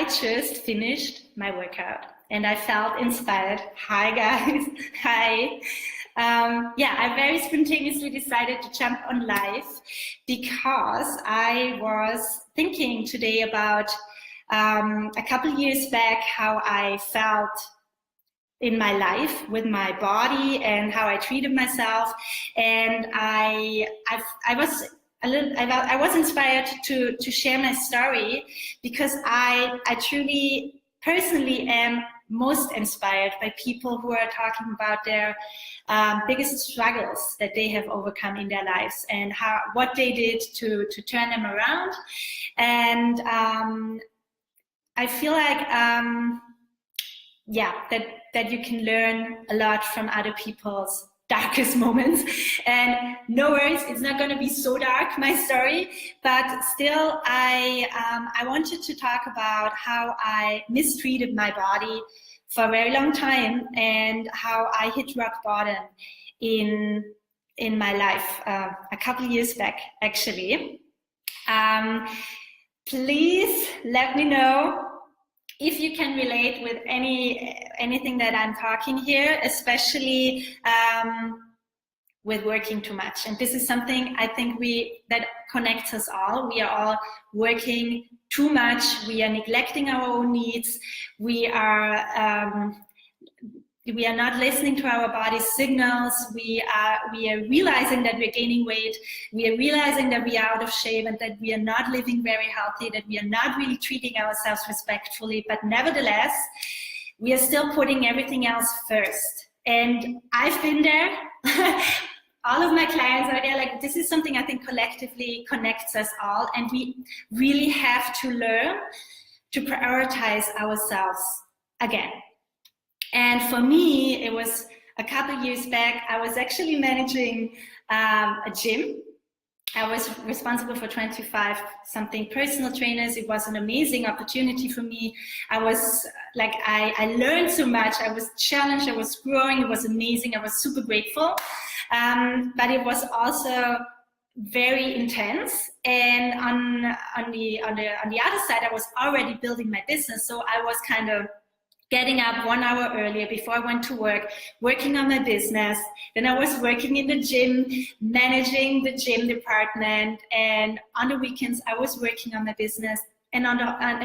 just finished my workout and I felt inspired. Hi guys, hi. I very spontaneously decided to jump on live because I was thinking today about a couple years back how I felt in my life with my body and how I treated myself, and I was inspired to share my story because I truly personally am most inspired by people who are talking about their biggest struggles that they have overcome in their lives and what they did to turn them around. And I feel like that you can learn a lot from other people's darkest moments. And no worries, it's not going to be so dark, my story, but still I wanted to talk about how I mistreated my body for a very long time and how I hit rock bottom in my life a couple years back, actually. Please let me know if you can relate with anything that I'm talking here, especially with working too much. And this is something I think that connects us all. We are all working too much. We are neglecting our own needs. We are not listening to our body's signals. We are realizing that we're gaining weight. We are realizing that we are out of shape and that we are not living very healthy, that we are not really treating ourselves respectfully. But nevertheless, we are still putting everything else first. And I've been there. All of my clients are there. Like, this is something I think collectively connects us all. And we really have to learn to prioritize ourselves again. And for me, it was a couple years back. I was actually managing a gym. I was responsible for 25 something personal trainers. It was an amazing opportunity for me. I was like, I learned so much. I was challenged. I was growing. It was amazing. I was super grateful. But it was also very intense. And on the other side, I was already building my business. So I was kind of getting up 1 hour earlier before I went to work, working on my business. Then I was working in the gym, managing the gym department. And on the weekends, I was working on my business and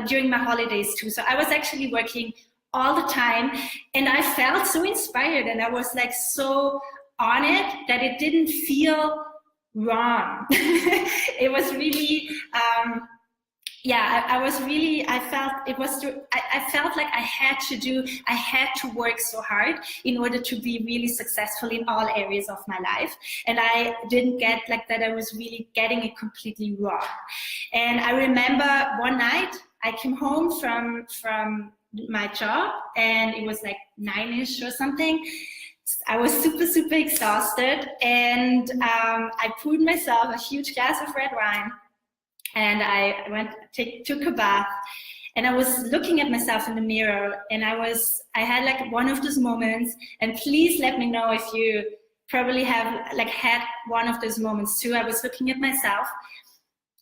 during my holidays too. So I was actually working all the time. And I felt so inspired and I was like so on it that it didn't feel wrong. It was really, I felt like I had to work so hard in order to be really successful in all areas of my life. And I didn't get like that. I was really getting it completely wrong. And I remember one night I came home from my job and it was like 9-ish or something. I was super, super exhausted. And I poured myself a huge glass of red wine. And I took a bath, and I was looking at myself in the mirror, and I had like one of those moments, and please let me know if you probably have like had one of those moments too. I was looking at myself,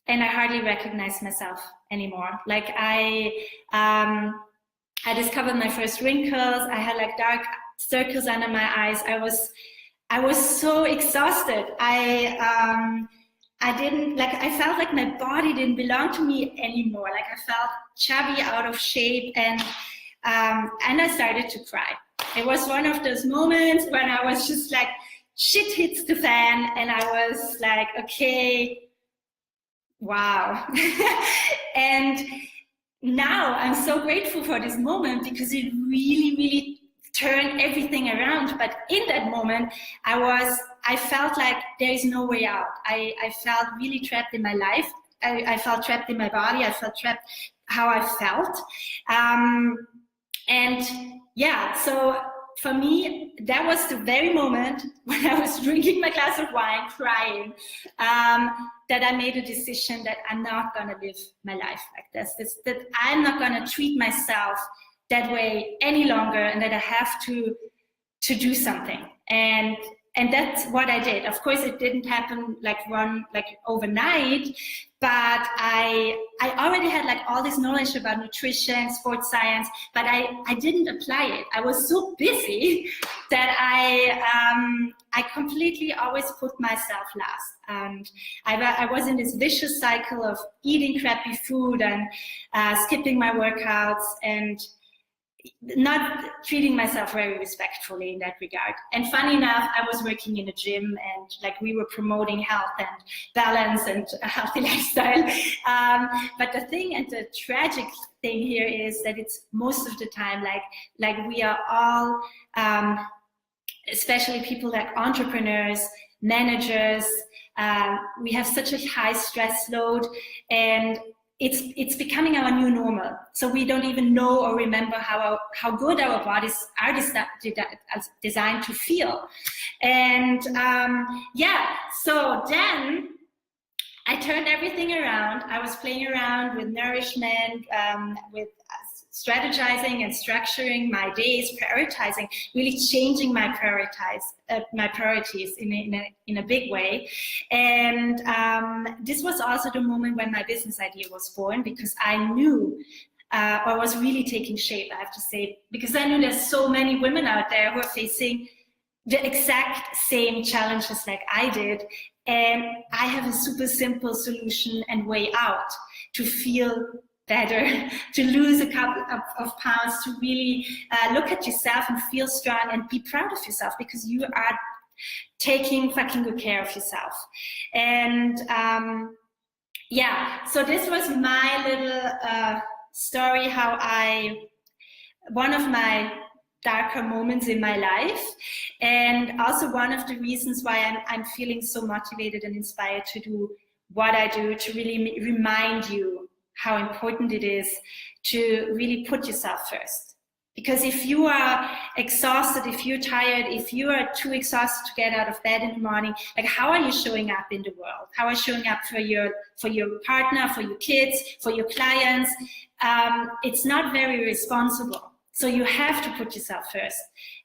and I hardly recognized myself anymore. Like I discovered my first wrinkles. I had like dark circles under my eyes. I was so exhausted. I felt like my body didn't belong to me anymore. Like I felt chubby, out of shape, and I started to cry. It was one of those moments when I was just like, shit hits the fan, and I was like, okay, wow. And now I'm so grateful for this moment because it really, really turned everything around. But in that moment, I felt like there is no way out. I felt really trapped in my life. I felt trapped in my body. I felt trapped how I felt. So for me, that was the very moment when I was drinking my glass of wine, crying, that I made a decision that I'm not gonna live my life like this, that I'm not gonna treat myself that way any longer, and that I have to do something. And and that's what I did. Of course, it didn't happen like overnight, but I already had like all this knowledge about nutrition, sports science, but I didn't apply it. I was so busy that I completely always put myself last. And I was in this vicious cycle of eating crappy food and skipping my workouts and not treating myself very respectfully in that regard. And funny enough, I was working in a gym and like we were promoting health and balance and a healthy lifestyle. But the thing and the tragic thing here is that it's most of the time like we are all, especially people like entrepreneurs, managers, we have such a high stress load, and it's becoming our new normal. So we don't even know or remember how good our bodies are designed to feel. And yeah, so then I turned everything around. I was playing around with nourishment, with strategizing and structuring my days, prioritizing, really changing my priorities in a big way. And this was also the moment when my business idea was born, because I knew, or was really taking shape, I have to say, because I knew there's so many women out there who are facing the exact same challenges like I did. And I have a super simple solution and way out to feel better, to lose a couple of pounds, to really look at yourself and feel strong and be proud of yourself, because you are taking fucking good care of yourself. And yeah, so this was my little story, how one of my darker moments in my life, and also one of the reasons why I'm feeling so motivated and inspired to do what I do, to really remind you how important it is to really put yourself first. Because if you are exhausted, if you're tired, if you are too exhausted to get out of bed in the morning, like how are you showing up in the world? How are you showing up for your partner, for your kids, for your clients? It's not very responsible. So you have to put yourself first.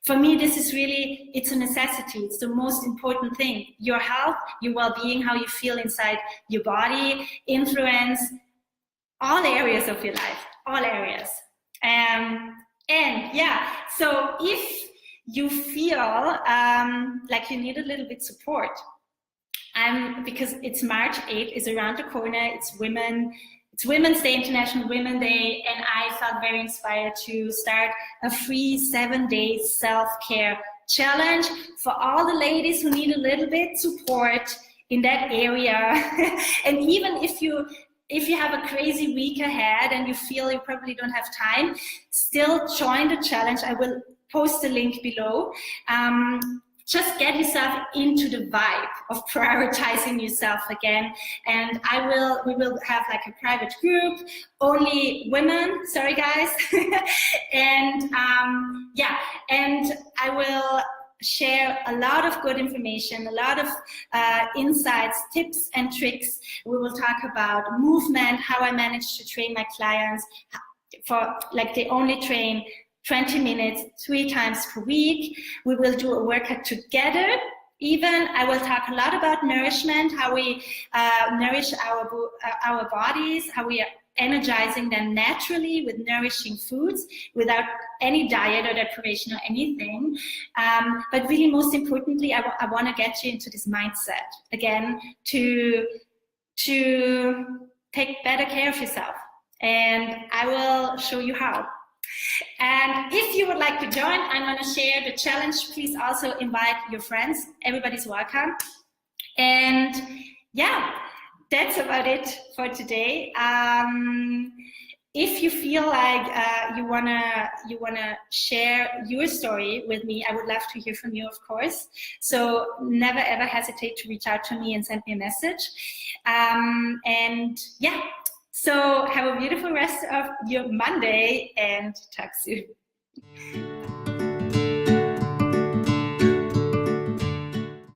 For me, this is really, it's a necessity. It's the most important thing. Your health, your well-being, how you feel inside your body, influence all areas of your life, all areas. And yeah, so if you feel like you need a little bit support, because it's March 8th is around the corner, it's Women's Day, International Women's Day, and I felt very inspired to start a free 7-day self-care challenge for all the ladies who need a little bit support in that area. And even if you have a crazy week ahead and you feel you probably don't have time, still join the challenge. I will post the link below. Just get yourself into the vibe of prioritizing yourself again. And we will have like a private group, only women, sorry guys. And yeah, and I will share a lot of good information, a lot of insights, tips and tricks. We will talk about movement, how I managed to train my clients for like they only train 20 minutes 3 times per week. We will do a workout together. Even I will talk a lot about nourishment, how we nourish our bodies, how we are energizing them naturally with nourishing foods without any diet or deprivation or anything. But really, most importantly, I want to get you into this mindset again to take better care of yourself. And I will show you how. And if you would like to join, I'm going to share the challenge. Please also invite your friends. Everybody's welcome. And yeah, that's about it for today. If you feel like you wanna share your story with me, I would love to hear from you, of course. So never ever hesitate to reach out to me and send me a message. And yeah. So have a beautiful rest of your Monday and talk soon.